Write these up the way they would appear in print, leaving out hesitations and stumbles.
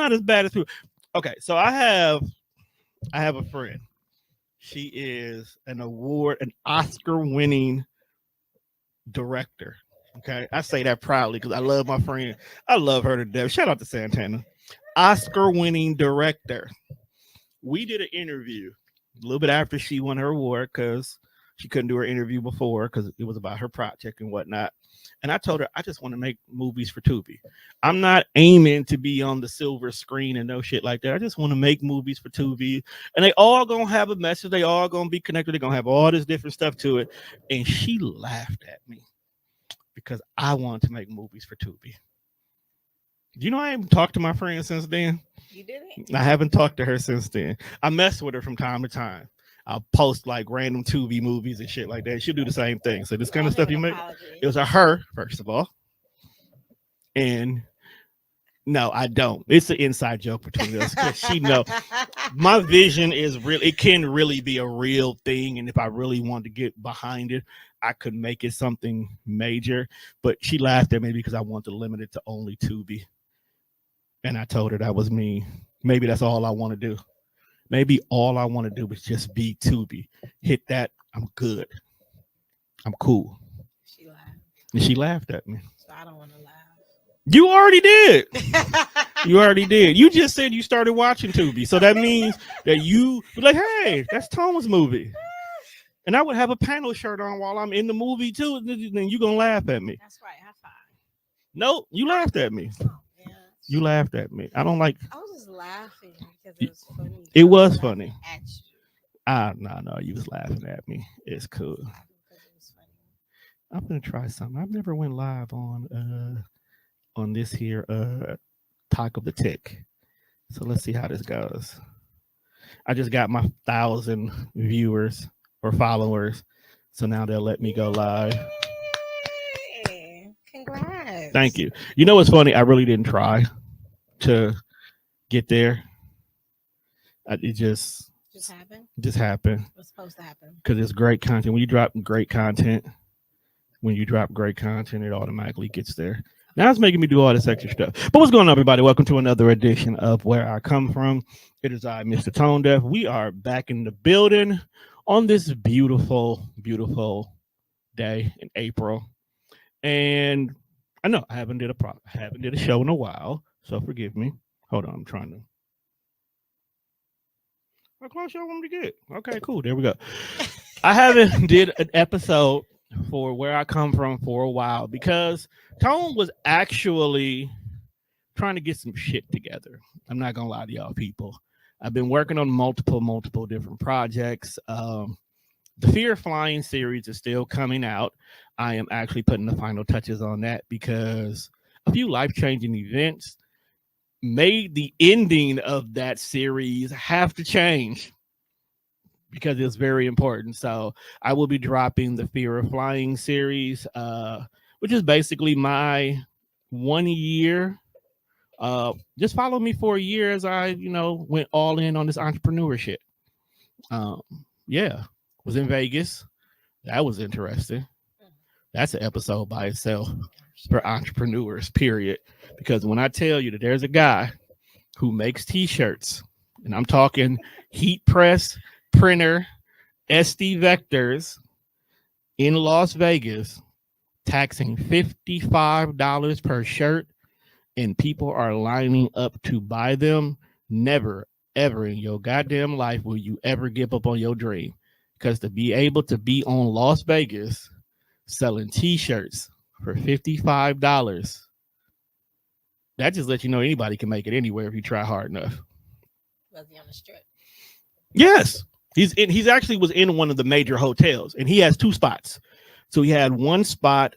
not as bad as people. Okay, so I have a friend. She is an Oscar-winning director. Okay, I say that proudly because I love my friend. I love her to death. Shout out to Santana. Oscar-winning director. We did an interview a little bit after she won her award because she couldn't do her interview before because it was about her project and whatnot. And I told her I just want to make movies for Tubi. I'm not aiming to be on the silver screen and no shit like that. I just want to make movies for Tubi, and they all gonna have a message. They all gonna be connected. They're gonna have all this different stuff to it. And she laughed at me because I wanted to make movies for Tubi. You know, I haven't talked to my friend since then. You didn't? I haven't talked to her since then. I mess with her from time to time. I'll post like random Tubi movies and shit like that. She'll do the same thing. So this kind of stuff you make, it was a her, first of all. And no, I don't. It's an inside joke between us because she know my vision is real. It can really be a real thing. And if I really want to get behind it, I could make it something major. But she laughed at me because I want to limit it to only Tubi. And I told her that was me. Maybe that's all I want to do. Maybe all I want to do is just be Tubi. Hit that. I'm good. I'm cool. She laughed. And she laughed at me. So I don't want to laugh. You already did. You already did. You just said you started watching Tubi. So that means that you were like, hey, that's Thomas' movie. And I would have a panel shirt on while I'm in the movie too. And then you're going to laugh at me. That's right. High five. Nope. You laughed at me. Oh, yeah. You laughed at me. I don't like. I was just laughing because it was funny. It was funny. At you. No. You was laughing at me. It's cool. Because it was funny. I'm going to try something. I've never went live on this here Talk of the Tick. So let's see how this goes. I just got my 1,000 viewers or followers. So now they'll let me go live. Hey, congrats. Thank you. You know what's funny? I really didn't try to get there. It just happened. Just happened. What's supposed to happen? Because it's great content. When you drop great content, it automatically gets there. Now it's making me do all this extra stuff. But what's going on, everybody? Welcome to another edition of Where I Come From. It is I, Mr. Tone Deaf. We are back in the building on this beautiful, beautiful day in April. And I know I haven't did a show in a while, so forgive me. Hold on, I'm trying to. How close y'all want me to get? Okay, cool. There we go. I haven't did an episode for Where I Come From for a while because Tone was actually trying to get some shit together. I'm not gonna lie to y'all people. I've been working on multiple different projects. The Fear of Flying series is still coming out. I am actually putting the final touches on that because a few life-changing events made the ending of that series have to change because it's very important. So I will be dropping the Fear of Flying series, which is basically my 1 year. Just follow me for a year as I, went all in on this entrepreneurship. Was in Vegas. That was interesting. That's an episode by itself for entrepreneurs, period. Because when I tell you that there's a guy who makes t-shirts, and I'm talking heat press, printer, SD vectors in Las Vegas, taxing $55 per shirt, and people are lining up to buy them, never, ever in your goddamn life will you ever give up on your dream. Because to be able to be on Las Vegas selling t-shirts for $55, that just lets you know anybody can make it anywhere if you try hard enough. Was he on the strip? Yes. He's actually was in one of the major hotels, and he has 2 spots. So he had one spot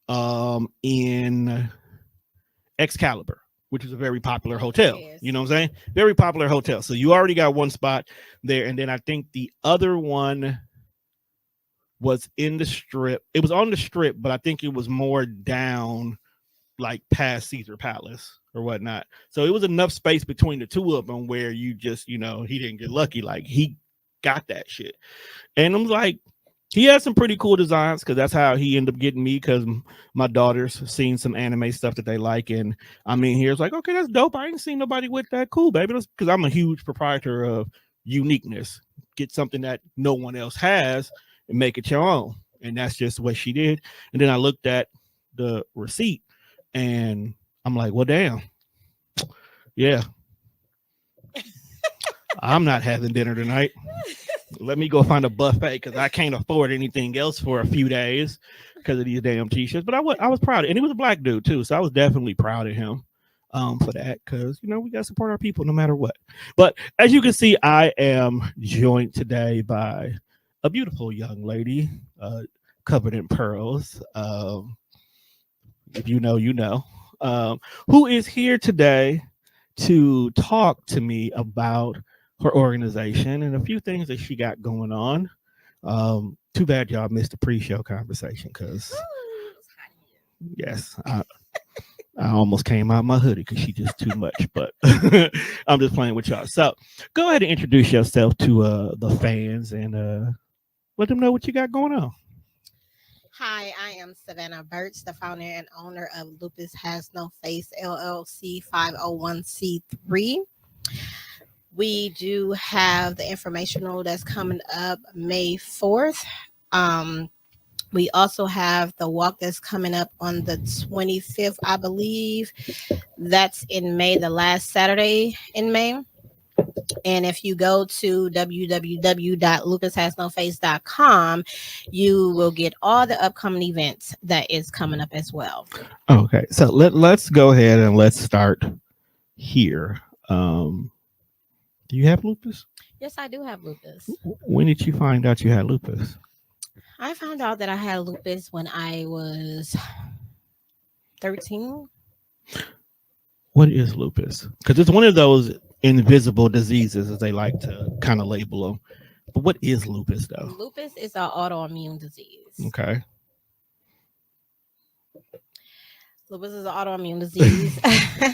in Excalibur, which is a very popular hotel. Yes. You know what I'm saying? Very popular hotel. So you already got one spot there. And then I think the other one was in the strip. It was on the strip, but I think it was more down like past Caesar Palace or whatnot. So it was enough space between the two of them where you just, he didn't get lucky. Like he got that shit. And I'm like, He has some pretty cool designs because that's how he ended up getting me. Because my daughter's seen some anime stuff that they like, and I mean, here's like, okay, that's dope. I ain't seen nobody with that. Cool, baby. Because I'm a huge proprietor of uniqueness. Get something that no one else has and make it your own. And that's just what she did. And then I looked at the receipt, and I'm like, well, damn, yeah, I'm not having dinner tonight. Let me go find a buffet because I can't afford anything else for a few days because of these damn t-shirts. But I was proud of it. And he was a black dude too, so I was definitely proud of him for that because we gotta support our people no matter what. But as you can see, I am joined today by a beautiful young lady, covered in pearls. If you know, you know, who is here today to talk to me about her organization and a few things that she got going on. Too bad y'all missed the pre-show conversation because yes, I almost came out of my hoodie because she just too much. But I'm just playing with y'all. So go ahead and introduce yourself to the fans and let them know what you got going on. Hi, I am Savannah Burks, the founder and owner of Lupus Has No Face LLC 501c3. We do have the informational that's coming up May 4th. We also have the walk that's coming up on the 25th, I believe. That's in May, the last Saturday in May. And if you go to www.lupushasnoface.com, you will get all the upcoming events that is coming up as well. Okay, so let's go ahead and let's start here. Do you have lupus? Yes, I do have lupus. When did you find out you had lupus? I found out that I had lupus when I was 13. What is lupus? Because it's one of those invisible diseases, as they like to kind of label them. But what is lupus, though? Lupus is an autoimmune disease. Okay. Lupus is an autoimmune disease.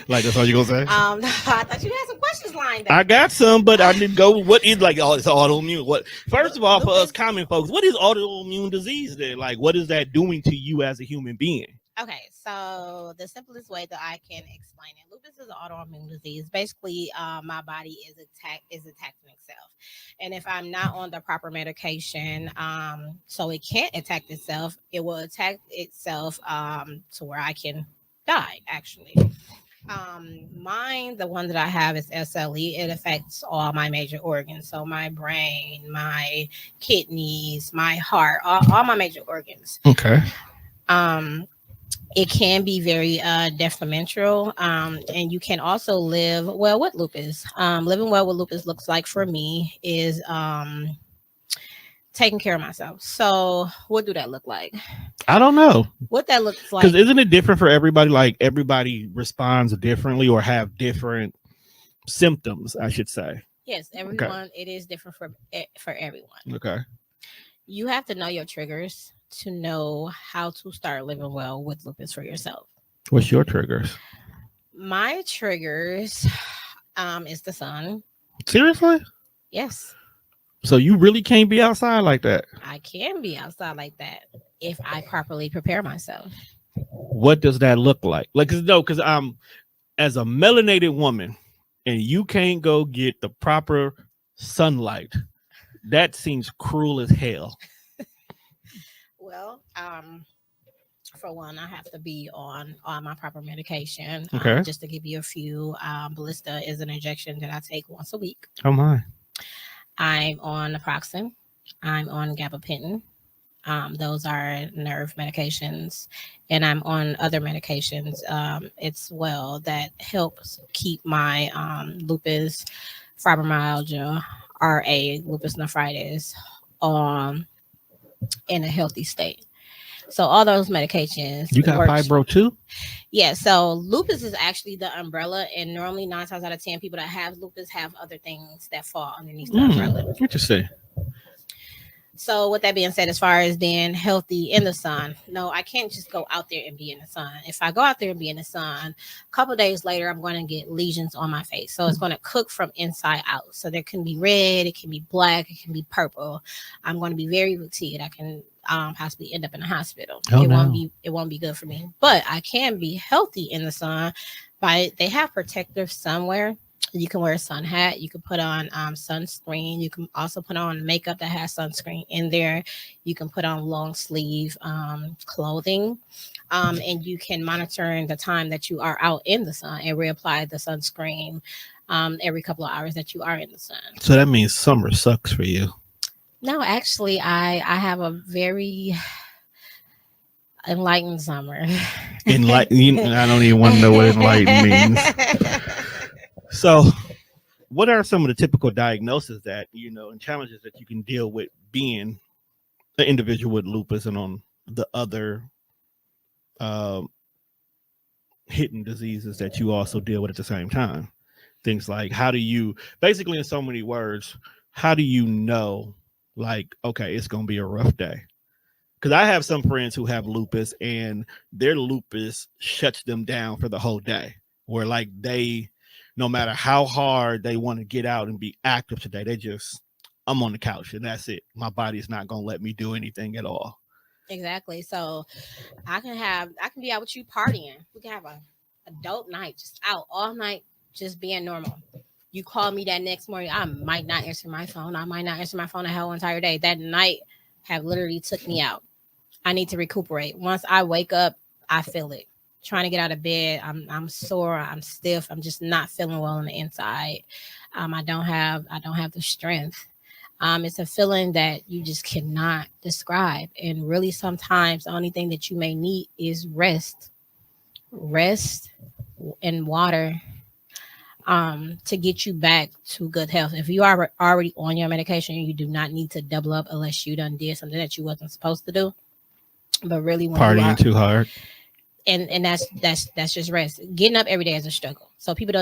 Like that's all you gonna say? I thought you had some questions lined up. I got some, but I didn't go. What is like? Oh, it's autoimmune. What? First of all, for us common folks, what is autoimmune disease? Then, like, what is that doing to you as a human being? Okay, so the simplest way that I can explain it, lupus is an autoimmune disease. Basically, my body is attacking itself, and if I'm not on the proper medication, so it can't attack itself, it will attack itself to where I can die. Actually, mine, the one that I have is SLE. It affects all my major organs, so my brain, my kidneys, my heart, all my major organs. Okay. It can be very detrimental, and you can also live well with lupus. Living well with lupus looks like for me is taking care of myself. So what do that look like? I don't know what that looks like. Because isn't it different for everybody? Like everybody responds differently or have different symptoms, I should say. Yes, everyone. Okay. It is different for everyone. Okay. You have to know your triggers to know how to start living well with lupus for yourself. What's your triggers? My triggers is the sun. Seriously? Yes. So you really can't be outside like that? I can be outside like that if I properly prepare myself. What does that look like? Like, because I'm as a melanated woman and you can't go get the proper sunlight. That seems cruel as hell. Well, for one, I have to be on my proper medication. Okay. Just to give you a few, Ballista is an injection that I take once a week. Oh my. I'm on naproxen. I'm on gabapentin. Those are nerve medications, and I'm on other medications as well that helps keep my lupus, fibromyalgia, RA, lupus nephritis, in a healthy state. So all those medications. You got fibro too? Yeah. So lupus is actually the umbrella, and normally 9 times out of 10 people that have lupus have other things that fall underneath the umbrella. Interesting. So with that being said, as far as being healthy in the sun, no, I can't just go out there and be in the sun. If I go out there and be in the sun, a couple of days later, I'm going to get lesions on my face. So it's going to cook from inside out. So there can be red, it can be black, it can be purple. I'm going to be very fatigued. I can possibly end up in a hospital. Oh, It won't no. be it won't be good for me. But I can be healthy in the sun by they have protective sunwear. You can wear a sun hat. You can put on sunscreen. You can also put on makeup that has sunscreen in there. You can put on long sleeve clothing, and you can monitor the time that you are out in the sun and reapply the sunscreen every couple of hours that you are in the sun. So that means summer sucks for you. No, actually, I have a very enlightened summer. I don't even want to know what enlightened means. So, what are some of the typical diagnoses that and challenges that you can deal with being an individual with lupus and on the other uh, hidden diseases that you also deal with at the same time? Things like how do you, basically in so many words, how do you know, like, okay, it's going to be a rough day? Because I have some friends who have lupus and their lupus shuts them down for the whole day, where like they, no matter how hard they want to get out and be active today, I'm on the couch and that's it. My body's not going to let me do anything at all. Exactly. So I can be out with you partying. We can have a dope night, just out all night, just being normal. You call me that next morning, I might not answer my phone. I might not answer my phone the whole entire day. That night have literally took me out. I need to recuperate. Once I wake up, I feel it. Trying to get out of bed, I'm sore, I'm stiff, I'm just not feeling well on the inside. I don't have the strength. It's a feeling that you just cannot describe. And really, sometimes the only thing that you may need is rest and water to get you back to good health. If you are already on your medication, you do not need to double up unless you done did something that you wasn't supposed to do. But really, when you Partying are, too hard. and that's just rest. Getting up every day is a struggle. So people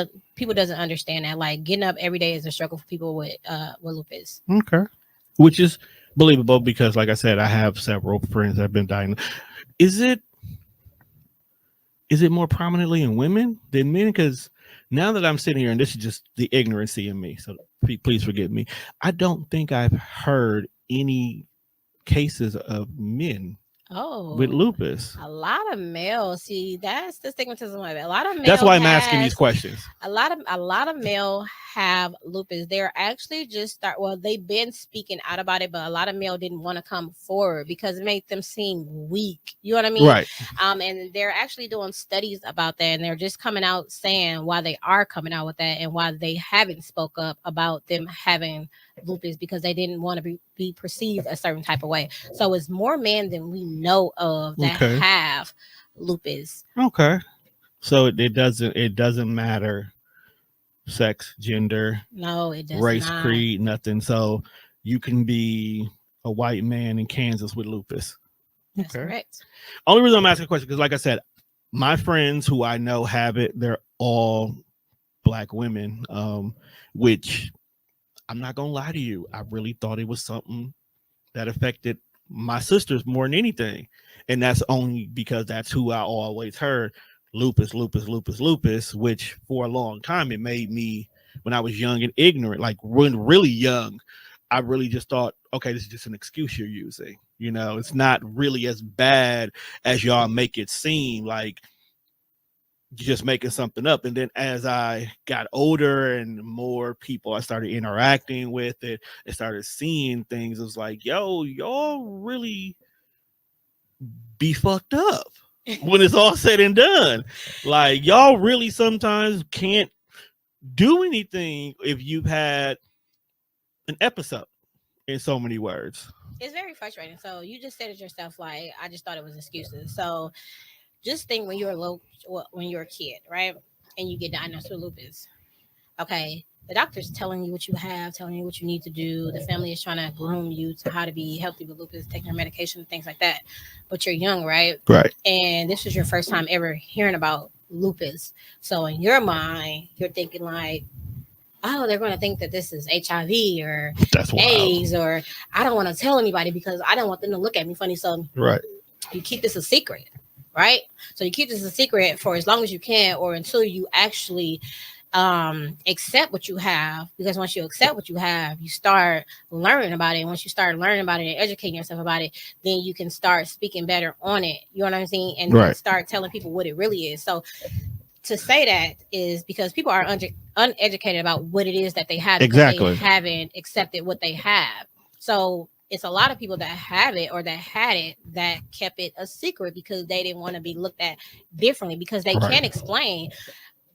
doesn't understand that. Like getting up every day is a struggle for people with lupus. Okay. Which is believable because, like I said, I have several friends that have been diagnosed. Is it more prominently in women than men? Because now that I'm sitting here, and this is just the ignorancy in me, so please forgive me, I don't think I've heard any cases of men with Oh, lupus. a lot of males. See, that's the stigmatism of it. A lot of That's male why I'm asking these has questions. a lot of male have lupus. They're actually just they've been speaking out about it, but a lot of male didn't want to come forward because it made them seem weak. You know what I mean? Right. And they're actually doing studies about that, and they're just coming out saying why they are coming out with that and why they haven't spoke up about them having lupus because they didn't want to be perceived a certain type of way. So it's more men than we know of that Okay. have lupus. Okay. So it doesn't matter sex, gender, No, it does race, not. creed, nothing. So you can be a white man in Kansas with lupus. That's Okay. correct. Only reason I'm asking a question because, like I said, my friends who I know have it, they're all Black women, which I'm not gonna lie to you, I really thought it was something that affected my sisters more than anything, and that's only because that's who I always heard lupus, lupus, lupus, lupus. Which for a long time it made me, when I was young and ignorant, like when really young, I really just thought, okay, this is just an excuse you're using. It's not really as bad as y'all make it seem. Like you're just making something up. And then as I got older and more people I started interacting with it and started seeing things, it was like, yo, y'all really be fucked up when it's all said and done. Like y'all really sometimes can't do anything if you've had an episode, in so many words. It's very frustrating. So you just said it yourself, like I just thought it was excuses. So just think when you're a kid, right? And you get diagnosed with lupus. Okay. The doctor's telling you what you have, telling you what you need to do. The family is trying to groom you to how to be healthy with lupus, taking your medication, things like that. But you're young, right? Right. And this is your first time ever hearing about lupus. So in your mind, you're thinking like, oh, they're going to think that this is HIV or That's wild. AIDS, or I don't want to tell anybody because I don't want them to look at me funny. So Right. you keep this a secret, right? So you keep this a secret for as long as you can, or until you actually accept what you have, because once you accept what you have, you start learning about it. And once you start learning about it and educating yourself about it, then you can start speaking better on it, you know what I'm saying, and Right. start telling people what it really is. So to say that is because people are uneducated about what it is that they have, because they Exactly. haven't accepted what they have. So it's a lot of people that have it or that had it that kept it a secret because they didn't want to be looked at differently, because they Right. can't explain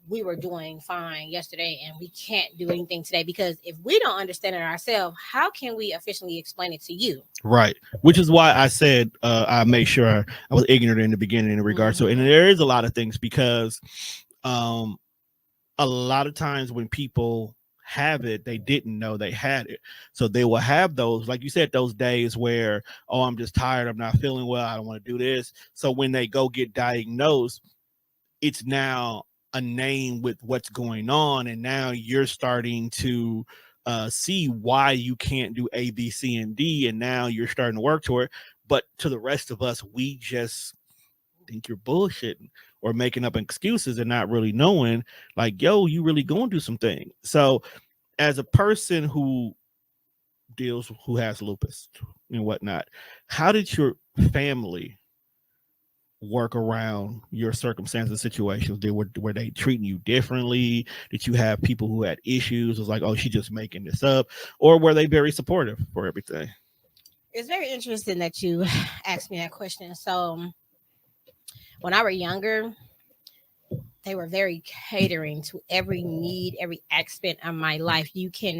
we were doing fine yesterday and we can't do anything today, because if we don't understand it ourselves, how can we officially explain it to you? Right. Which is why I said I made sure I was ignorant in the beginning in regards to it. And there is a lot of things because um, a lot of times when people have it, they didn't know they had it. So they will have those, like you said, those days where, oh, I'm just tired. I'm not feeling well. I don't want to do this. So when they go get diagnosed, it's now a name with what's going on. And now you're starting to see why you can't do A, B, C, and D. And now you're starting to work toward it. But to the rest of us, we just think you're bullshitting or making up excuses and not really knowing, like, yo, you really going through some things. So as a person who has lupus and whatnot, how did your family work around your circumstances and situations? Were they treating you differently? Did you have people who had issues? It was like, oh, she's just making this up, or were they very supportive for everything? It's very interesting that you asked me that question. So when I were younger, they were very catering to every need, every aspect of my life. You couldn't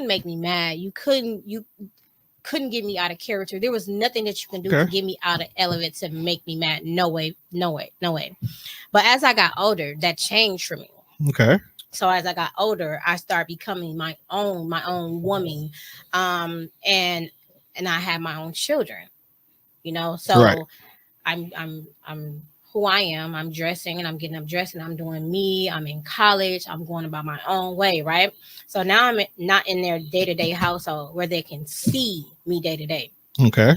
make me mad. You couldn't get me out of character. There was nothing that you can do to Okay. get me out of element to make me mad. No way, no way, no way. But as I got older, that changed for me. Okay. So as I got older, I started becoming my own woman, and I had my own children. Right. So I'm who I am. I'm dressing and I'm getting up dressed and I'm doing me. I'm in college. I'm going about my own way, right? So now I'm not in their day to day household where they can see me day to day. Okay.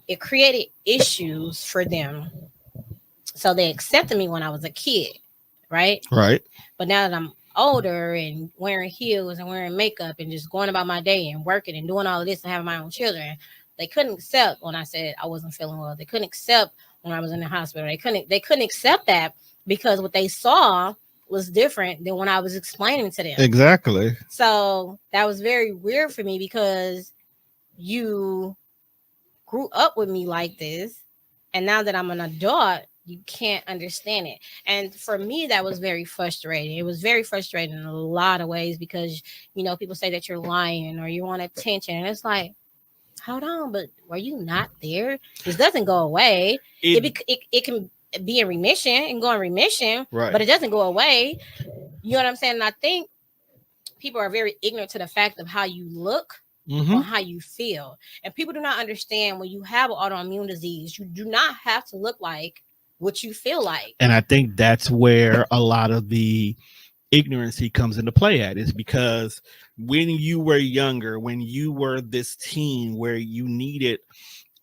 It created issues for them. So they accepted me when I was a kid, right? Right. But now that I'm older and wearing heels and wearing makeup and just going about my day and working and doing all of this and having my own children, they couldn't accept when I said I wasn't feeling well. They couldn't accept when I was in the hospital. They couldn't accept that because what they saw was different than when I was explaining to them. Exactly. So that was very weird for me because you grew up with me like this, and now that I'm an adult, you can't understand it. And for me, that was very frustrating. It was very frustrating in a lot of ways because people say that you're lying or you want attention, and it's like, hold on, but were you not there? This doesn't go away. It can be in remission and go in remission, Right. but it doesn't go away. You know what I'm saying? And I think people are very ignorant to the fact of how you look on how you feel. And people do not understand when you have an autoimmune disease, you do not have to look like what you feel like. And I think that's where a lot of the ignorancy comes into play at, is because when you were younger, when you were this teen where you needed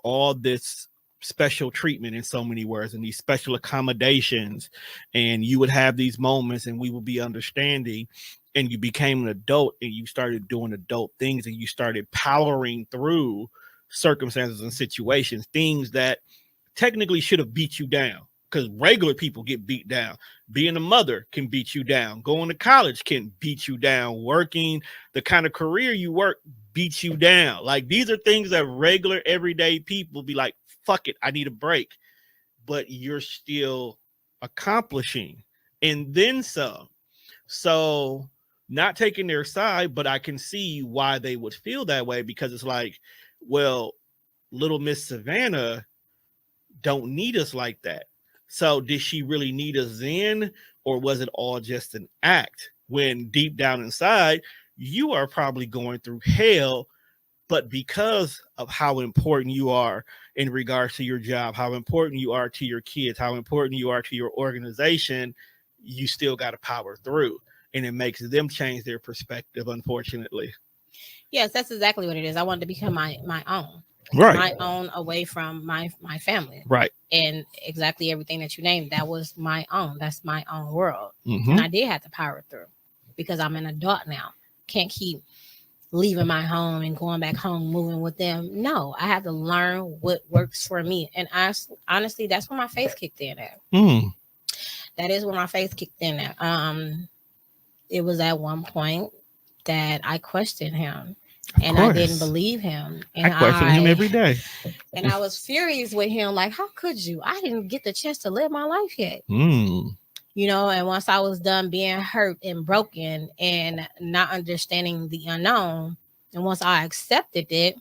all this special treatment in so many words and these special accommodations, and you would have these moments and we would be understanding, and you became an adult and you started doing adult things and you started powering through circumstances and situations, things that technically should have beat you down, because regular people get beat down. Being a mother can beat you down. Going to college can beat you down. Working the kind of career you work beats you down. Like, these are things that regular everyday people be like, fuck it, I need a break. But you're still accomplishing and then some. So, not taking their side, but I can see why they would feel that way, because it's like, well, little Miss Savannah don't need us like that. So did she really need us then, or was it all just an act? When deep down inside, you are probably going through hell, but because of how important you are in regards to your job, how important you are to your kids, how important you are to your organization, you still got to power through. and it makes them change their perspective, unfortunately. Yes, that's exactly what it is. I wanted to become my own, Right. my own, away from my family, Right. and exactly everything that you named. That was my own. That's my own world, and Mm-hmm. I did have to power through because I'm an adult now. Can't keep leaving my home and going back home, moving with them. No, I had to learn what works for me, and honestly, that's when my faith kicked in. At Mm. that is when my faith kicked in. At it was at one point that I questioned him Of and I didn't course. believe him. I question him every day. And I was furious with him, like, how could you? I didn't get the chance to live my life yet. Mm. And once I was done being hurt and broken and not understanding the unknown, and once I accepted it,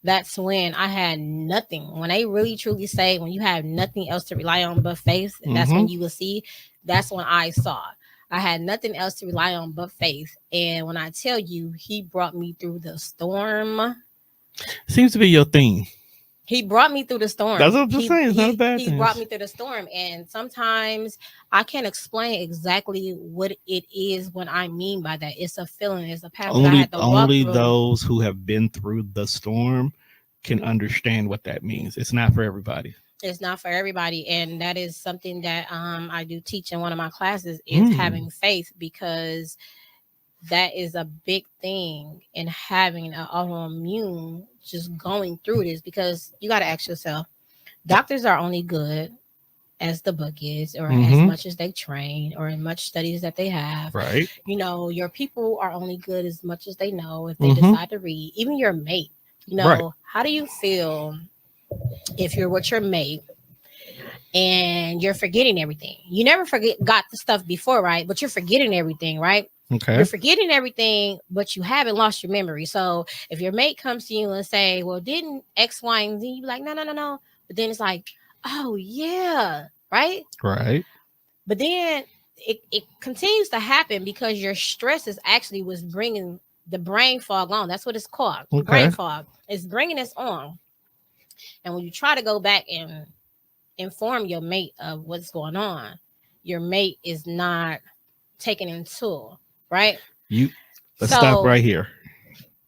that's when I had nothing. When they really truly say, when you have nothing else to rely on but faith, that's when you will see. That's when I saw. I had nothing else to rely on but faith. And when I tell you, he brought me through the storm. Seems to be your thing. He brought me through the storm. That's what I'm saying. It's not a bad thing. He brought me through the storm. And sometimes I can't explain exactly what it is when I mean by that. It's a feeling. It's a path that I had to walk Only through. those who have been through the storm can understand what that means. It's not for everybody. It's not for everybody. And that is something that I do teach in one of my classes is having faith, because that is a big thing in having an autoimmune, just going through this, because you got to ask yourself, doctors are only good as the book is, or as much as they train, or in much studies that they have. Right. Your people are only good as much as they know if they decide to read. Even your mate, Right. How do you feel if you're with your mate and you're forgetting everything? You never got the stuff before, right? But you're forgetting everything, right? Okay. You're forgetting everything, but you haven't lost your memory. So if your mate comes to you and say, well, didn't X, Y, and Z, you be like, no. But then it's like, oh yeah, right? Right. But then it continues to happen because your stress is actually what's bringing the brain fog on. That's what it's called. Okay. Brain fog. It's bringing us on. And when you try to go back and inform your mate of what's going on, your mate is not taking into, right? Let's stop right here,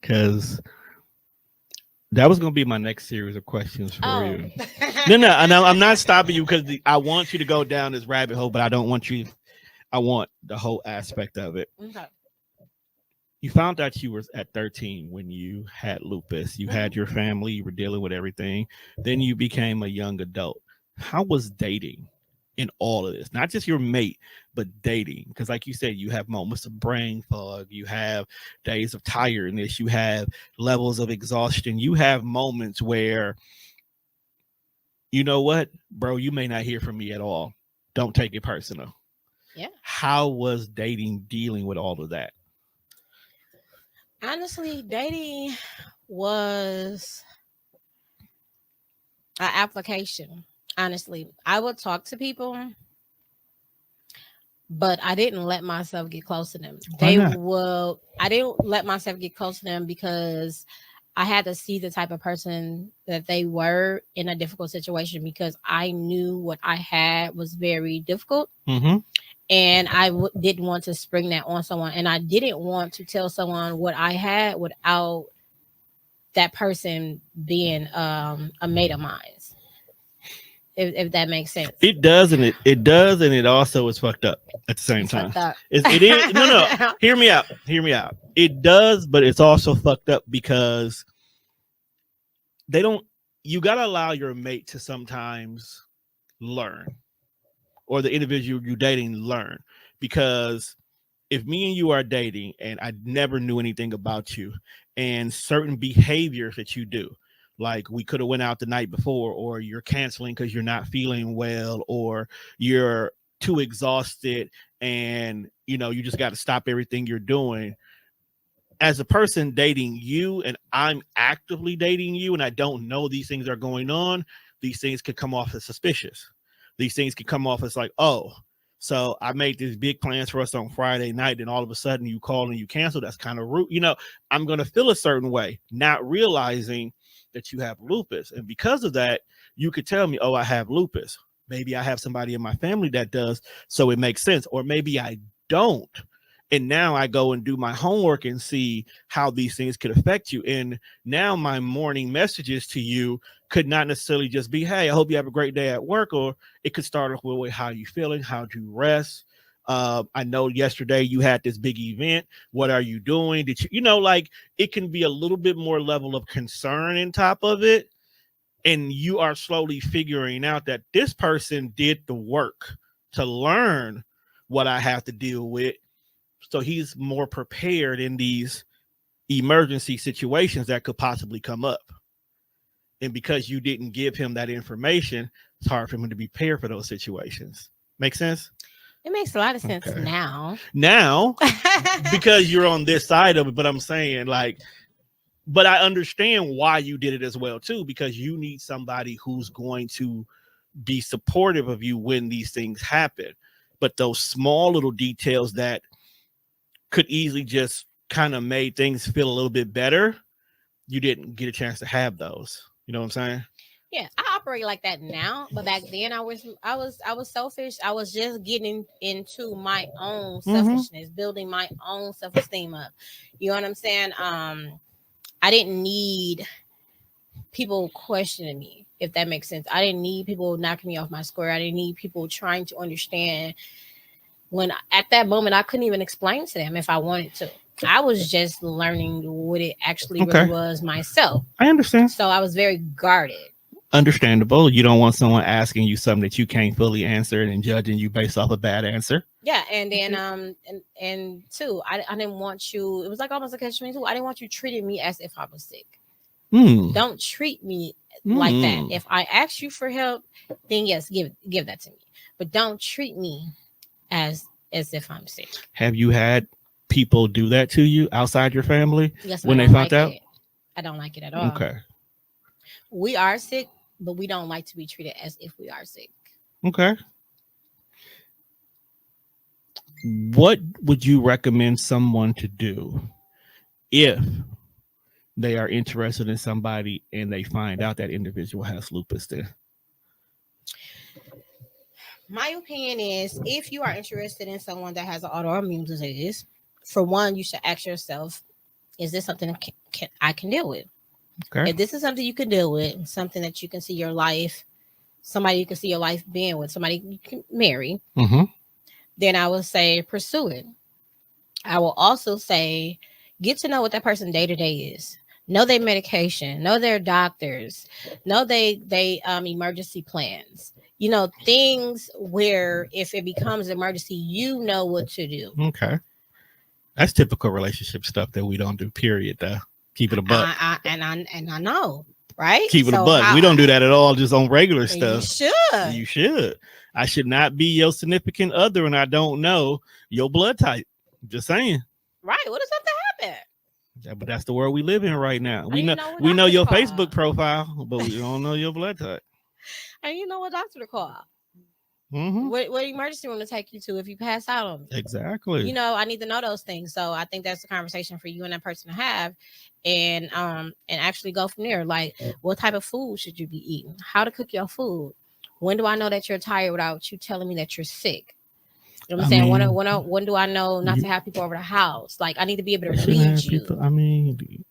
because that was going to be my next series of questions for you. No, I'm not stopping you because I want you to go down this rabbit hole, but I don't want you. I want the whole aspect of it. Okay. You found out you were at 13 when you had lupus. You had your family. You were dealing with everything. Then you became a young adult. How was dating in all of this? Not just your mate, but dating. Because like you said, you have moments of brain fog. You have days of tiredness. You have levels of exhaustion. You have moments where, you know what, bro, you may not hear from me at all. Don't take it personal. Yeah. How was dating dealing with all of that? Honestly, dating was an application. Honestly, I would talk to people, but I didn't let myself get close to them. I didn't let myself get close to them because I had to see the type of person that they were in a difficult situation, because I knew what I had was very difficult. And I didn't want to spring that on someone. And I didn't want to tell someone what I had without that person being a mate of mine. If that makes sense. It does, and it does, and it also is fucked up at the same time. It is. No. Hear me out. It does, but it's also fucked up because you got to allow your mate to sometimes learn, or the individual you're dating learn. Because if me and you are dating and I never knew anything about you, and certain behaviors that you do, like we could have went out the night before, or you're canceling because you're not feeling well, or you're too exhausted and you just got to stop everything you're doing. As a person dating you, and I'm actively dating you, and I don't know these things are going on, these things could come off as suspicious. These things could come off as like, oh, so I made these big plans for us on Friday night, and all of a sudden you call and you cancel. That's kind of rude. I'm going to feel a certain way, not realizing that you have lupus. And because of that, you could tell me, oh, I have lupus. Maybe I have somebody in my family that does, so it makes sense. Or maybe I don't. And now I go and do my homework and see how these things could affect you. And now my morning messages to you could not necessarily just be, hey, I hope you have a great day at work. Or it could start off with how you feeling, how'd you rest? I know yesterday you had this big event. What are you doing? Did you, like it can be a little bit more level of concern in top of it. And you are slowly figuring out that this person did the work to learn what I have to deal with. So he's more prepared in these emergency situations that could possibly come up. And because you didn't give him that information, it's hard for him to be prepared for those situations. Make sense? It makes a lot of sense now. Now, because you're on this side of it, but I'm saying but I understand why you did it as well too, because you need somebody who's going to be supportive of you when these things happen. But those small little details that could easily just kind of made things feel a little bit better, you didn't get a chance to have those. You know what I'm saying? Yeah, I operate like that now, but back then I was selfish. I was just getting into my own selfishness, building my own self-esteem up. You know what I'm saying? I didn't need people questioning me, if that makes sense. I didn't need people knocking me off my square. I didn't need people trying to understand when at that moment I couldn't even explain to them if I wanted to. I was just learning what it actually really was myself. I understand. So I was very guarded. Understandable. You don't want someone asking you something that you can't fully answer and judging you based off a bad answer. Yeah, and then and two, I didn't want you. It was like almost a catch-22. I didn't want you treating me as if I was sick. Don't treat me like that. If I ask you for help, then yes, give that to me. But don't treat me as if I'm sick. Have you had people do that to you outside your family? Yes, when they found out? I don't like it at all. Okay. We are sick, but we don't like to be treated as if we are sick. Okay. What would you recommend someone to do if they are interested in somebody and they find out that individual has lupus then? My opinion is if you are interested in someone that has an autoimmune disease, for one, you should ask yourself, is this something I can deal with? Okay. If this is something you can deal with, something that you can see your life, somebody you can see your life being with, somebody you can marry, then I will say pursue it. I will also say get to know what that person day to day is. Know their medication, know their doctors, know they emergency plans. Things where if it becomes an emergency, you know what to do. Okay. That's typical relationship stuff that we don't do, period, though. Keep it a buck. I know, right? Keep it a buck. We don't do that at all, just on regular stuff. You should. I should not be your significant other and I don't know your blood type. Just saying. Right. What if something happened? Yeah, but that's the world we live in right now. We know your Facebook profile, but we don't know your blood type. And you know what doctor to call. What emergency room to take you to if you pass out on me? Exactly. I need to know those things. So I think that's a conversation for you and that person to have, and actually go from there. Like, what type of food should you be eating? How to cook your food? When do I know that you're tired without you telling me that you're sick? You know what I'm saying? When do I know not to have people over the house? Like, I need to be able to read you.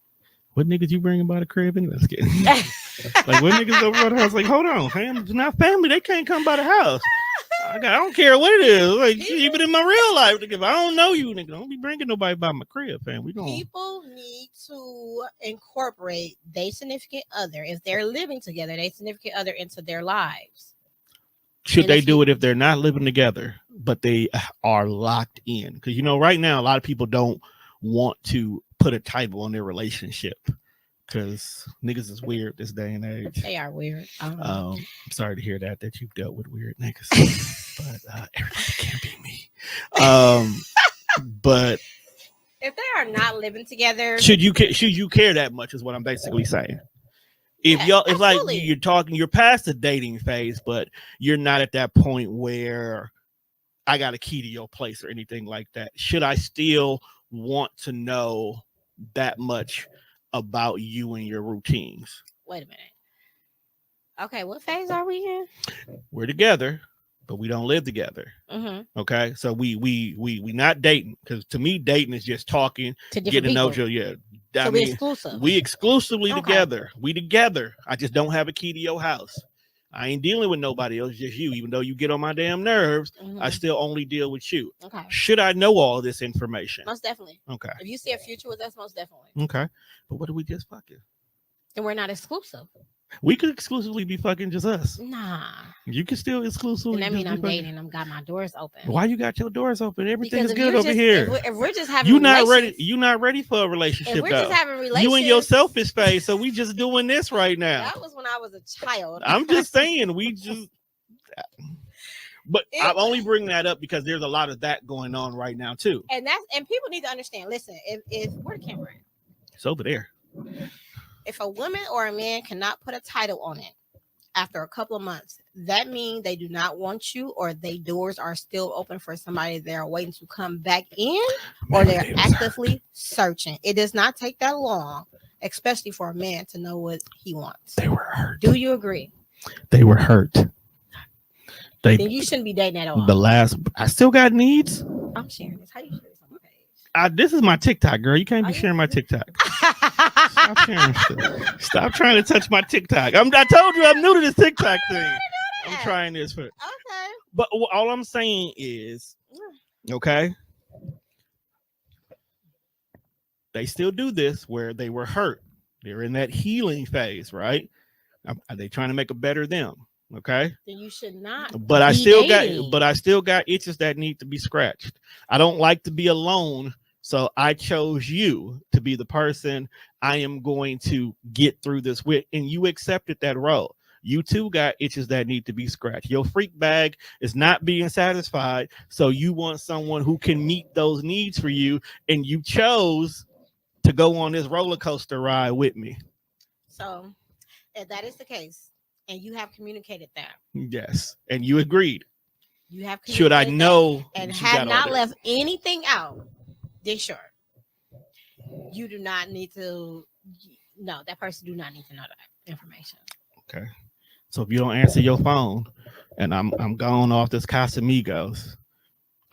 What niggas you bringing by the crib anyway? Like, what niggas over the house? Like, hold on, fam, it's not family. They can't come by the house. I don't care what it is. Like, even in my real life, if I don't know you, nigga, don't be bringing nobody by my crib, fam. People need to incorporate their significant other, if they're living together, their significant other into their lives. Should they do it if they're not living together, but they are locked in? Because, right now, a lot of people don't want to put a title on their relationship because niggas is weird this day and age. They are weird. I'm sorry to hear that you've dealt with weird niggas, but everybody can't be me. But if they are not living together, should you care that much? Is what I'm basically saying. If it's like you're talking, you're past the dating phase, but you're not at that point where I got a key to your place or anything like that. Should I still want to know that much about you and your routines? Wait a minute. Okay, what phase are we in? We're together. but we don't live together. Mm-hmm. Okay, so we not dating, because to me dating is just talking, To different getting to know people. you. Yeah, So I we mean, exclusive. we exclusively Okay. together. We together. I just don't have a key to your house. I ain't dealing with nobody else, just you. Even though you get on my damn nerves, Mm-hmm. I still only deal with you. Okay. Should I know all this information? Most definitely. Okay. If you see a future with us, most definitely. Okay. But what do we just fucking? And we're not exclusive. We could exclusively be fucking just us. Nah. You can still exclusively. Then that means I'm fucking... dating. I'm got my doors open. Why you got your doors open? Everything Because is good over here. If we're just having, you not ready. You not ready for a relationship. If we're though. just having relationships, you in your selfish phase, so we just doing this right now. That was when I was a child. I'm just saying, we just. But I'm only bringing that up because there's a lot of that going on right now too. And people need to understand. Listen, if where the camera at? It's over there. If a woman or a man cannot put a title on it after a couple of months, that means they do not want you, or their doors are still open for somebody they're waiting to come back in, or they're actively searching. It does not take that long, especially for a man, to know what he wants. They were hurt. Do you agree? They were hurt. Then you shouldn't be dating at all. I still got needs. I'm sharing this. How you share this on my page? This is my TikTok, girl. You can't be sharing my TikTok. Stop sharing stuff. Stop trying to touch my TikTok. I told you I'm new to this TikTok thing. I'm trying this for. Okay. But all I'm saying is, okay, they still do this where they were hurt. They're in that healing phase, right? Are they trying to make a better them? Okay. Then you should not. But I still got itches that need to be scratched. I don't like to be alone. So I chose you to be the person I am going to get through this with. And you accepted that role. You too got itches that need to be scratched. Your freak bag is not being satisfied. So you want someone who can meet those needs for you. And you chose to go on this roller coaster ride with me. So if that is the case, and you have communicated that. Yes. And you agreed. You have communicated. Should I know? And had not left anything out, then sure. You do not need to. No, that person do not need to know that information. Okay. So if you don't answer your phone and I'm going off this Casamigos,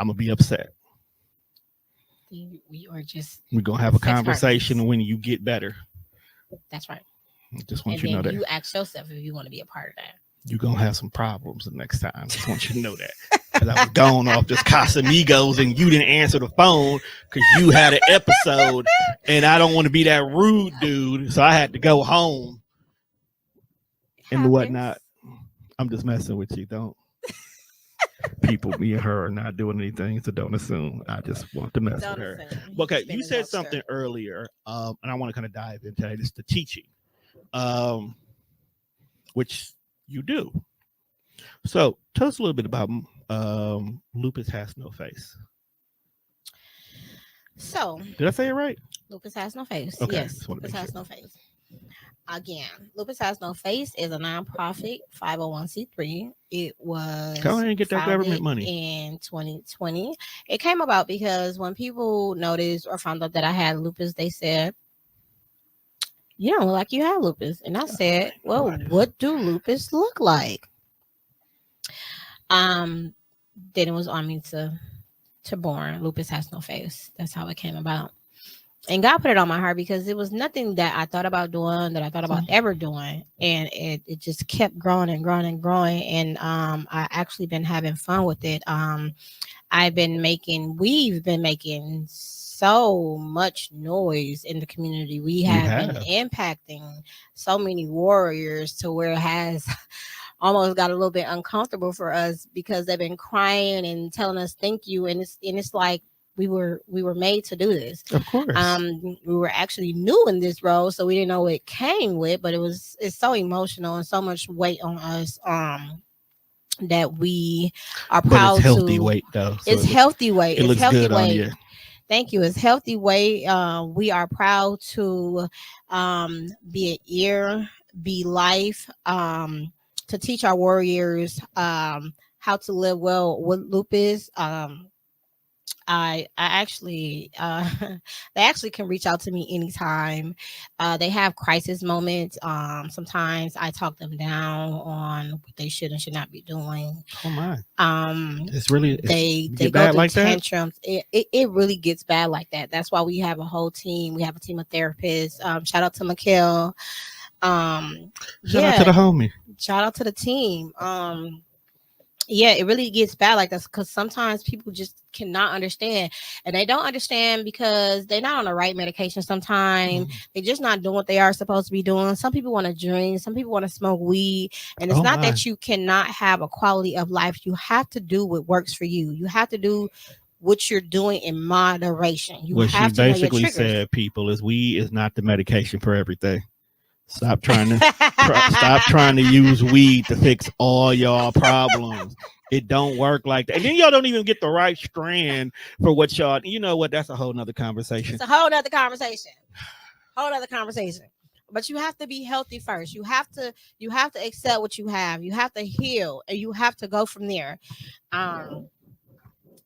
I'm gonna be upset. We're gonna have a conversation when you get better. That's right. I just want you to know that. You ask yourself if you want to be a part of that. You're gonna have some problems the next time. I just want you to know that. Because I was going off this Casamigos and you didn't answer the phone because you had an episode and I don't want to be that rude dude. So I had to go home and whatnot. I'm just messing with you. Don't people, me and her are not doing anything, so don't assume. I just want to mess with her. Okay, you said something earlier, and I want to kind of dive into that. It's the teaching, which you do. So tell us a little bit about Lupus Has No Face. So did I say it right? Lupus Has No Face. Okay, yes, Lupus Has No Face. Again, Lupus Has No Face is a nonprofit 501c3. It was go ahead and get that government money in 2020. It came about because when people noticed or found out that I had lupus, they said, "You don't look like you have lupus." And I said, "Well, what do lupus look like?" Then it was on me to born Lupus Has No Face. That's how it came about. And God put it on my heart because it was nothing that I thought about doing, that I thought about ever doing. And it just kept growing and growing and growing. And I actually been having fun with it. We've been making so much noise in the community. We have been impacting so many warriors to where it has almost got a little bit uncomfortable for us because they've been crying and telling us thank you. And it's like, we were made to do this. Of course. We were actually new in this role, so we didn't know what it came with, but it's so emotional and so much weight on us that we are proud. But it's healthy weight though. So it's healthy weight. It looks healthy good weight. on you. Thank you. It's healthy weight. We are proud to be an ear, be life, to teach our warriors how to live well with lupus. I actually they actually can reach out to me anytime. They have crisis moments. Sometimes I talk them down on what they should and should not be doing. Oh my. Um It's they get go bad through like that. tantrums. It really gets bad like that. That's why we have a whole team. We have a team of therapists. Shout out to Mikkel. Um Shout out to yeah, the homie. shout out to the team. Yeah, it really gets bad like this because sometimes people just cannot understand, and they don't understand because they're not on the right medication. Sometimes Mm. they're just not doing what they are supposed to be doing. Some people want to drink, some people want to smoke weed, and it's Oh not my. that you cannot have a quality of life. You have to do what works for you. You have to do what you're doing in moderation. You What she have to know your basically triggers. said, people, is weed is not the medication for everything. Stop trying to stop trying to use weed to fix all y'all problems. It don't work like that. And then y'all don't even get the right strand for what y'all. You know what? That's a whole nother conversation. It's a whole nother conversation. Whole nother conversation. But you have to be healthy first. You have to accept what you have. You have to heal and you have to go from there. Um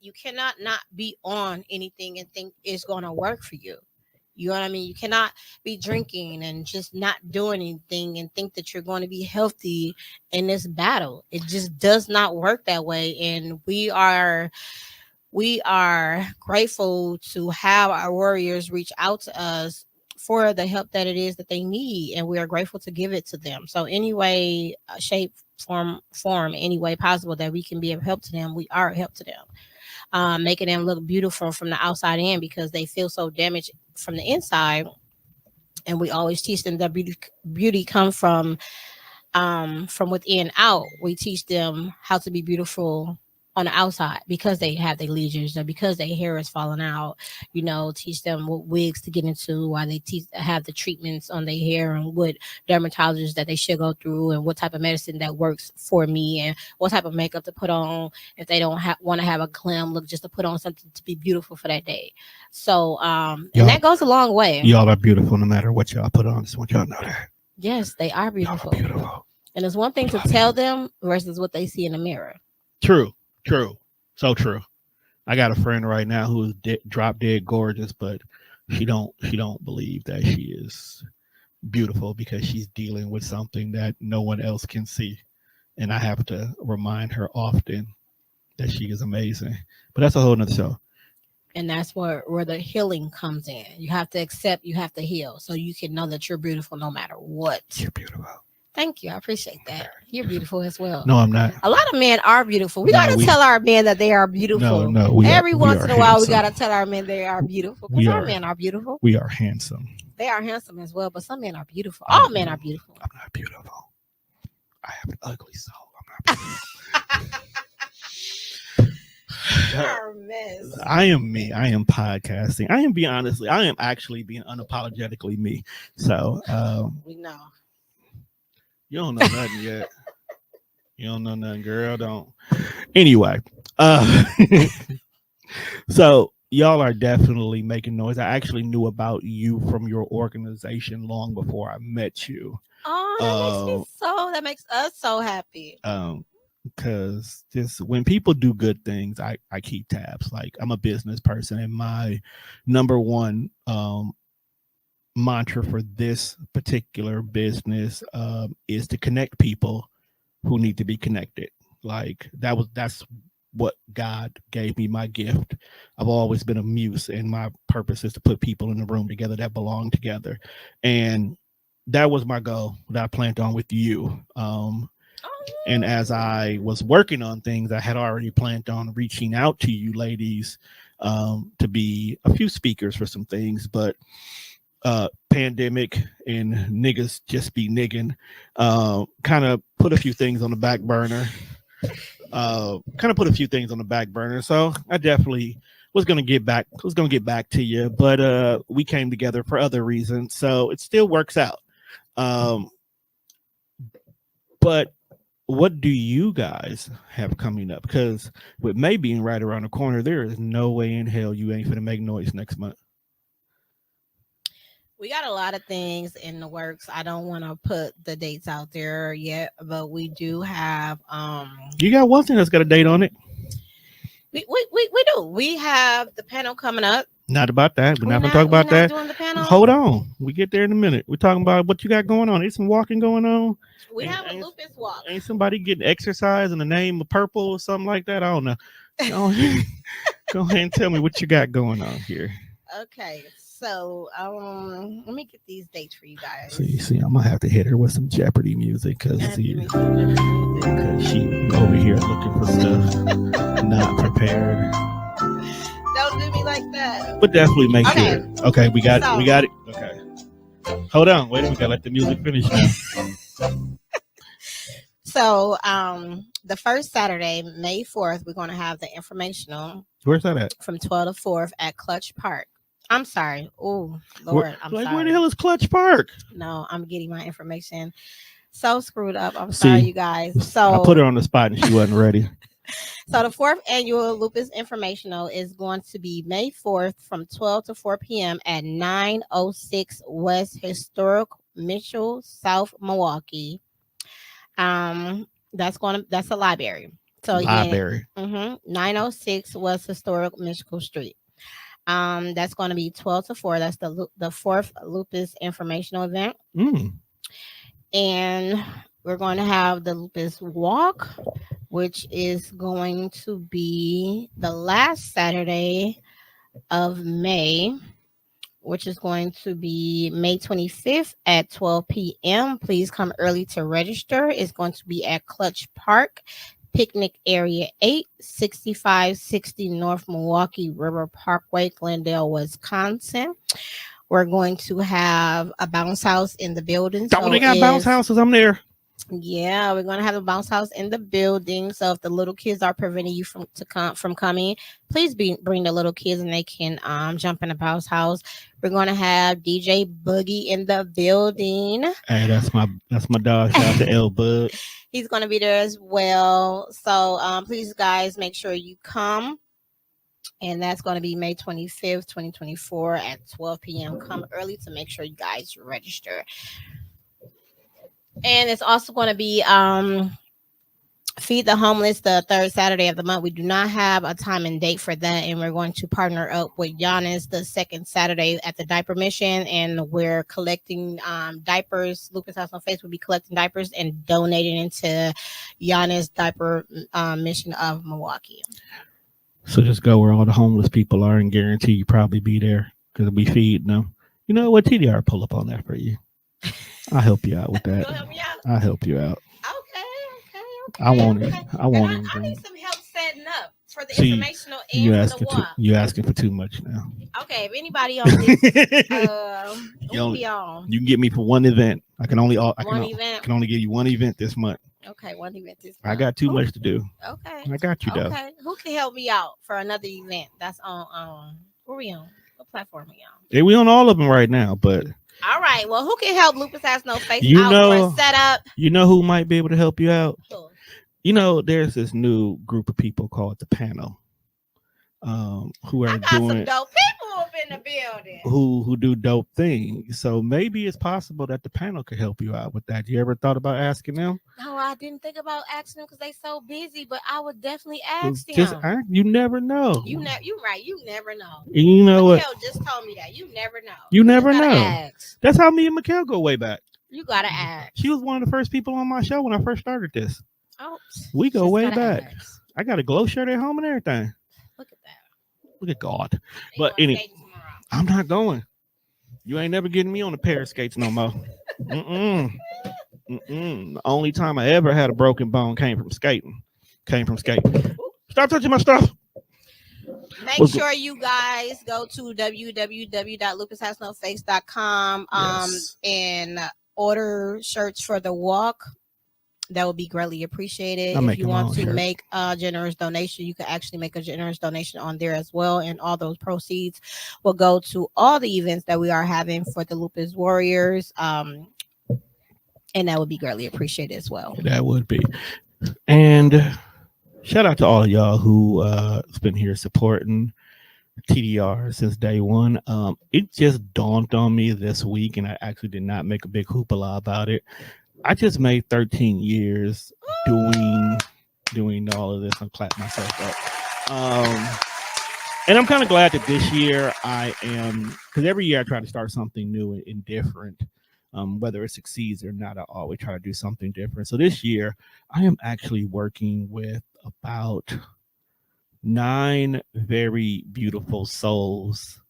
you cannot not be on anything and think it's going to work for you. You know what I mean? You cannot be drinking and just not doing anything and think that you're going to be healthy in this battle. It just does not work that way. And we are grateful to have our warriors reach out to us for the help that it is that they need, and we are grateful to give it to them. So any way, shape, form, any way possible that we can be of help to them, we are a help to them. Making them look beautiful from the outside in because they feel so damaged from the inside. And we always teach them that beauty come from within out. We teach them how to be beautiful on the outside because they have their lesions or because their hair is falling out. Teach them what wigs to get into, why they have the treatments on their hair, and what dermatologists that they should go through, and what type of medicine that works for me, and what type of makeup to put on if they don't want to have a glam look, just to put on something to be beautiful for that day. So and that goes a long way. Y'all are beautiful no matter what y'all put on. Just want y'all to know that. Yes, they are Y'all beautiful. are beautiful. And it's one thing to tell them versus what they see in the mirror. True. So true. I got a friend right now who is drop dead gorgeous, but she don't believe that she is beautiful because she's dealing with something that no one else can see. And I have to remind her often that she is amazing. But that's a whole nother show. And that's where the healing comes in. You have to accept, you have to heal, so you can know that you're beautiful no matter what. You're beautiful. Thank you. I appreciate that. You're beautiful as well. No, I'm not. A lot of men are beautiful. We got to tell our men that they are beautiful. No, Every once in a while, we handsome. got to tell our men they are beautiful. Because our men are beautiful. We are handsome. They are handsome as well, but some men are beautiful. All men are beautiful. I'm not beautiful. I have an ugly soul. I'm not beautiful. You're a mess. I am me. I am podcasting. I am actually being unapologetically me. So we know. You don't know nothing yet. You don't know nothing, girl. Don't. Anyway, so y'all are definitely making noise. I actually knew about you from your organization long before I met you. Oh, that makes us so happy. Because just when people do good things, I keep tabs. Like, I'm a business person, and my number one mantra for this particular business is to connect people who need to be connected. Like, that's what God gave me, my gift. I've always been a muse, and my purpose is to put people in the room together that belong together. And that was my goal that I planned on with you. And as I was working on things, I had already planned on reaching out to you ladies to be a few speakers for some things, but pandemic and niggas just be nigging kind of put a few things on the back burner. So I definitely was gonna get back to you, but we came together for other reasons, so it still works out. But what do you guys have coming up? Because with May being right around the corner, there is no way in hell you ain't gonna make noise next month. We got a lot of things in the works. I don't want to put the dates out there yet, but we do have You got one thing that's got a date on it. We do. We have the panel coming up. Not about that. We're not going to talk We're about not that. doing the panel. Hold on. We get there in a minute. We're talking about what you got going on. There's some walking going on. We have a lupus walk. Ain't somebody getting exercise in the name of purple or something like that? I don't know. Go ahead and tell me what you got going on here. Okay, so let me get these dates for you guys. See, I'm gonna have to hit her with some Jeopardy music because she over here looking for stuff, not prepared. Don't do me like that. But definitely make sure. Okay, we got it. Okay, hold on. Wait, we gotta let the music finish now. So, the first Saturday, May 4th, we're going to have the informational. Where's that at? From 12 to 4 at Clutch Park. I'm sorry. Oh, Lord. I'm sorry. Where the hell is Clutch Park? No, I'm getting my information so screwed up. I'm sorry, you guys. So I put her on the spot and she wasn't ready. So the 4th annual Lupus Informational is going to be May 4th from 12 to 4 p.m. at 906 West Historic Mitchell, South Milwaukee. That's a library. So library. 906 West Historic Mitchell Street. That's going to be 12 to 4. That's the 4th Lupus Informational event. And we're going to have the Lupus Walk, which is going to be the last Saturday of May, which is going to be May 25th at 12 p.m. Please come early to register. It's going to be at Clutch Park, Picnic Area 8, 6560 North Milwaukee River Parkway, Glendale, Wisconsin. We're going to have a bounce house in the building. Don't they got bounce houses? I'm there. Yeah, we're gonna have a bounce house in the building. So if the little kids are preventing you from coming, please bring the little kids and they can jump in the bounce house. We're gonna have DJ Boogie in the building. Hey, that's my dog. Shout out to L Bug. He's gonna be there as well. So please guys make sure you come. And that's going to be May 25th, 2024 at 12 p.m. Come early to make sure you guys register. And it's also going to be Feed the Homeless the 3rd Saturday of the month. We do not have a time and date for that. And we're going to partner up with Giannis the 2nd Saturday at the Diaper Mission. And we're collecting diapers. Lupus Has No Face will be collecting diapers and donating into Giannis Diaper Mission of Milwaukee. So just go where all the homeless people are and guarantee you probably be there because we feeding them. You know what? TDR pull up on that for you. I'll help you out with that. You'll help me out? I'll help you out. Okay. I want it. I want it. I need some help setting up for the informational and for the walk. You asking for too much now. Okay, if anybody on this, you can get me for one event. I can only give you one event this month. Okay, one event this month. I got too much to do. Okay. I got you though. Okay. Who can help me out for another event? That's on where we on? What platform we on? Yeah, we on all of them right now, but all right. Well, who can help Lupus Has No Face out for setup? You know who might be able to help you out? Who? You know, there's this new group of people called the panel. Who are doing some dope people up in the building who do dope things. So maybe it's possible that the panel could help you out with that. You ever thought about asking them? No, I didn't think about asking them because they so busy, but I would definitely ask them. You never know. You're right. You never know. You know what? Mikkel just told me that. You never know. You never know. Ask. That's how me and Mikkel go way back. You gotta ask. She was one of the first people on my show when I first started this. Oh, we go way back. Ask. I got a glow shirt at home and everything. Look at that. Look at God. But anyway, I'm not going. You ain't never getting me on a pair of skates no more. The only time I ever had a broken bone came from skating. Stop touching my stuff. Make sure you guys go to www.lupushasnoface.com and order shirts for the walk. That would be greatly appreciated. If you want to make a generous donation, you can actually make a generous donation on there as well. And all those proceeds will go to all the events that we are having for the Lupus Warriors. And that would be greatly appreciated as well. That would be. And shout out to all of y'all who has been here supporting TDR since day one. It just dawned on me this week, and I actually did not make a big hoopla about it. I just made 13 years doing all of this and clap myself up. Um, and I'm kind of glad that this year I am, because every year I try to start something new and different. Whether it succeeds or not, I always try to do something different. So this year I am actually working with about 9 very beautiful souls,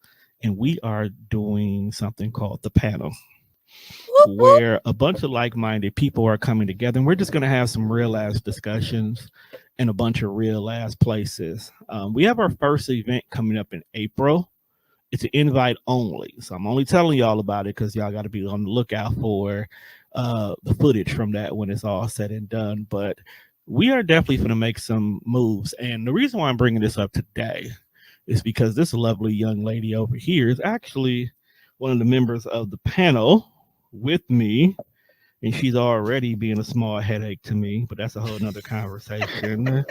and we are doing something called the panel, Whoop, whoop. where a bunch of like-minded people are coming together, and we're just going to have some real ass discussions in a bunch of real ass places. We have our first event coming up in April. It's an invite only, so I'm only telling y'all about it because y'all got to be on the lookout for the footage from that when it's all said and done. But we are definitely going to make some moves, and the reason why I'm bringing this up today is because this lovely young lady over here is actually one of the members of the panel with me, and she's already being a small headache to me, but that's a whole nother conversation.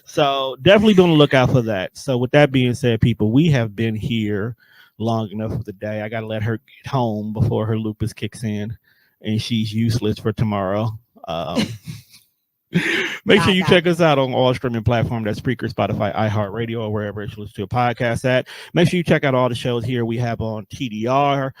So definitely be on the lookout for that. So with that being said, people, we have been here long enough for the day. I gotta let her get home before her lupus kicks in and she's useless for tomorrow. Um, Make sure My you God. check us out on all streaming platforms. That's Spreaker, Spotify, iHeartRadio, or wherever you listen to a podcast at. Make sure you check out all the shows here we have on TDR.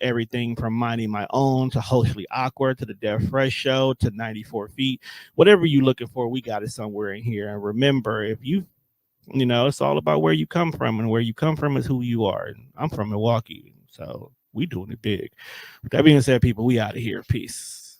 Everything from Minding My Own to Hostly Awkward to the Deaf Fresh Show to 94 Feet. Whatever you're looking for, we got it somewhere in here. And remember, if it's all about where you come from, and where you come from is who you are. And I'm from Milwaukee, so we doing it big. With that being said, people, we out of here. Peace.